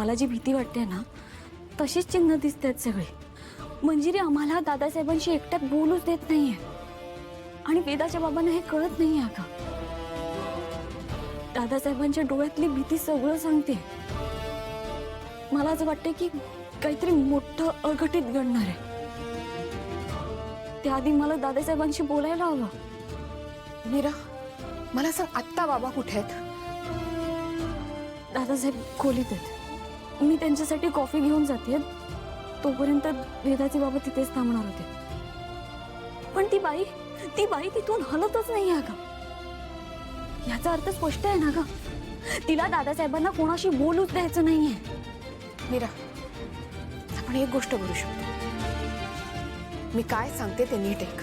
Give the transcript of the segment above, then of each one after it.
मला जी भीती वाटते ना तशीच चिन्ह दिसतात सगळे। मंजिरी आम्हाला दादासाहेबांशी एकट्यात बोलूच देत नाहीये आणि वेदाच्या बाबांना हे कळत नाहीये अगं। दादासाहेबांच्या डोळ्यातली भीती सगळं सांगते। मला असं वाटतं की काहीतरी मोठं अघटित घडणार आहे। त्याआधी मला दादासाहेबांशी बोलायला हवं। मीरा, मला सांग आत्ता बाबा कुठे आहेत? दादासाहेब खोलीत आहेत। मी त्यांच्यासाठी कॉफी घेऊन जाते। तोपर्यंत वेदाचे बाबा तिथेच थांबणार होते, पण ती बाई तिथून हलतच नाही अगं। याचा अर्थ स्पष्ट आहे ना ग, तिला दादासाहेबांना कोणाशी बोलूच द्यायचं नाहीये। मीरा, आपण एक गोष्ट करू शकतो। मी काय सांगते ते नीट ऐक।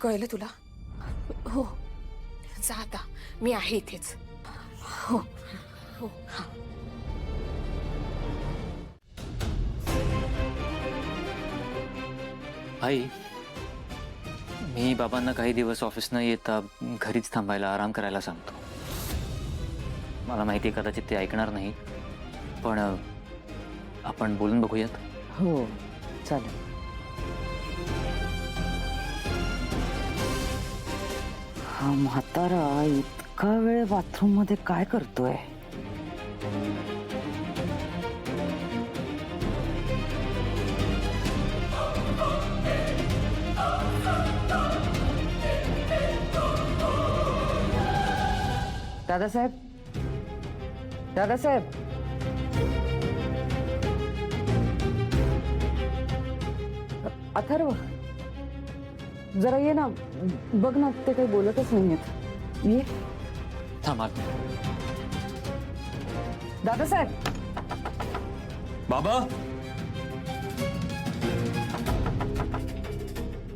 कळलं तुला? हो जा आता, मी आहे इथेच। हो हो। आई, मी बाबांना काही दिवस ऑफिस न येता घरीच थांबायला आराम करायला सांगतो। मला माहिती आहे कदाचित ते ऐकणार नाही, पण आपण बोलून बघूयात। हो चालेल। हा म्हातारा इतका वेळ बाथरूम मध्ये काय करतोय? दादासाहेब, दादासाहेब, अथर्व जरा ये ना, बघ ना, ते काही बोलतच नाहीयेत। ये थांबा। दादासाहेब। बाबा,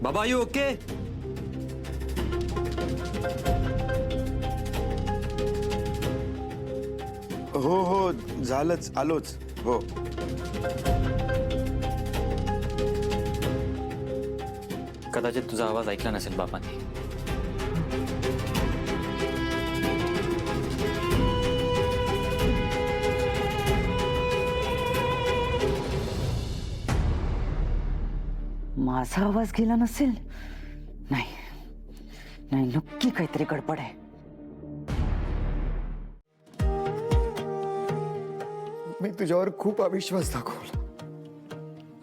बाबा, यू ओके? हो हो, झालंच, आलोच। हो कदाचित तुझा आवाज ऐकला नसेल बाबांनी। माझा आवाज गेला नसेल? नाही नाही, नक्की काहीतरी गडबड आहे। मी तुझ्यावर खूप अविश्वास दाखवला,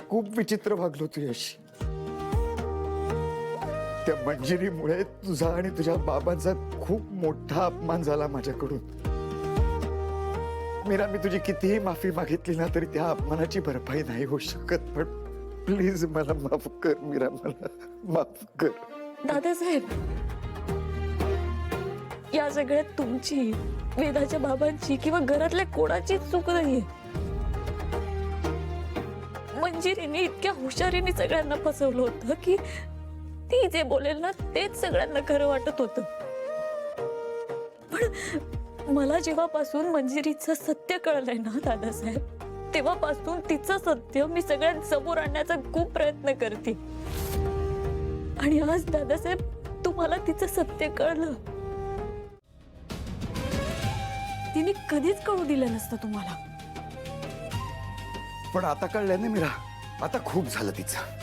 खूप विचित्र वागलो तुझ्याशी। त्या मंजिरीमुळे तुझा आणि तुझ्या बाबांचा खूप मोठा अपमान झाला माझ्याकडून। मीरा, मी तुझी कितीही माफी मागितली ना तरी त्या अपमानाची भरपाई नाही होऊ शकत। पण प्लीज मला माफ कर मीरा, मला माफ कर। दादासाहेब, या सगळ्यात तुमची, वेदाच्या बाबांची किंवा घरातल्या कोणाचीच चूक नाहीये। मंजिरीने इतक्या हुशारीने सगळ्यांना फसवलं होतं की ती जे बोलेल ना तेच सगळ्यांना खरं वाटत होतं। पण मला जेव्हापासून मंजिरीचं सत्य कळलंय ना दादासाहेब, तेव्हापासून तिचं सत्य मी सगळ्यांसमोर आणण्याचा खूप प्रयत्न करते। आणि आज दादासाहेब तुम्हाला तिचं सत्य कळलं। तिने कधीच कळू दिलं नसतं तुम्हाला। पण आता कळलं ना मीरा, आता खूप झालं तिचं।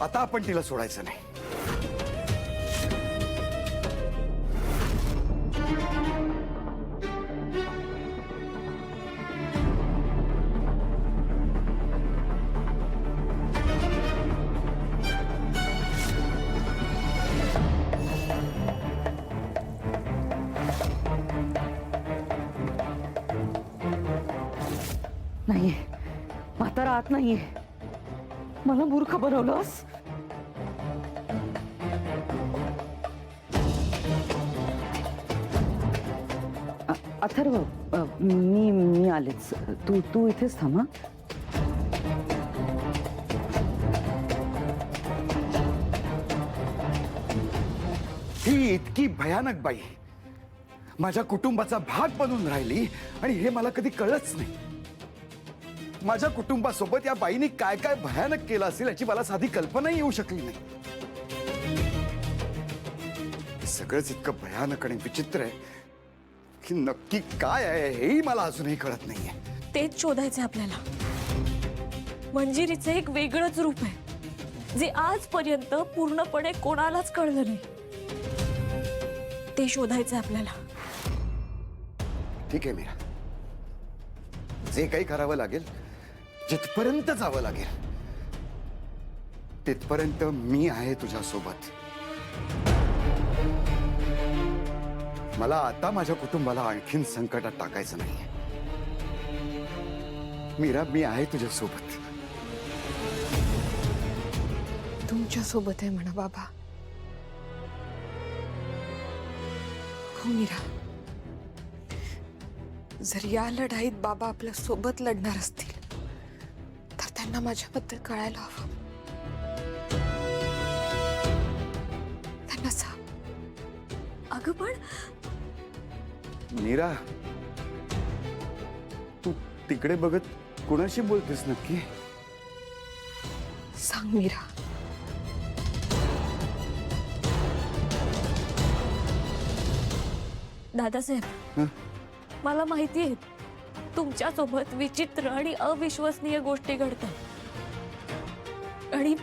आता आपण तिला सोडायचं नाही। नाहीये, म्हातारा आत नाहीये। मला मूर्ख बनवलंस। अथर्व, मी आलेच। तू इथेच थांब। ही इतकी भयानक बाई माझ्या कुटुंबाचा भाग बनून राहिली आणि हे मला कधी कळलंच नाही। माझ्या कुटुंबासोबत या बाईने काय काय भयानक केलं असेल याची मला साधी कल्पना येऊ शकली नाही। सगळंच इतकं भयानक आणि विचित्र आहे की नक्की काय आहे हेही मला अजूनही कळत नाहीये. तेच शोधायचं आपल्याला. मंजिरीचं एक वेगळंच रूप आहे जे आजपर्यंत पूर्णपणे कोणालाच कळलं नाही. ते शोधायचं आपल्याला. ठीक आहे मीरा, जे काही करावं लागेल, जिथपर्यंत जावं लागेल तिथपर्यंत मी आहे तुझ्यासोबत. मला आता माझ्या कुटुंबाला आणखीन संकटात टाकायचं नाहीये. मीरा, मी आहे तुझ्यासोबत. तुमच्या सोबत आहे म्हणा बाबा. हो मीरा, जर या लढाईत बाबा आपल्या सोबत लढणार असतील तर त्यांना माझ्याबद्दल कळायला हवं. त्यांना सांग. अगं पण मीरा, तू तिकडे बघत कुणाशी बोलतेस नक्की? सांग मीरा. दादासाहेब, हं? मला माहिती आहे तुमच्यासोबत विचित्र आणि अविश्वसनीय गोष्टी घडतात. आणि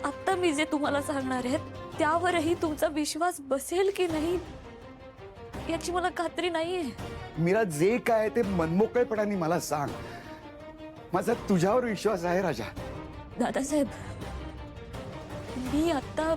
आता मी जे तुम्हाला सांगणार आहे त्यावरही तुमचा विश्वास बसेल की नाही याची मला खात्री नाहीये. मीरा, जे काय ते मनमोकळेपणाने मला सांग. माझा तुझ्यावर विश्वास आहे राजा. दादासाहेब, मी आता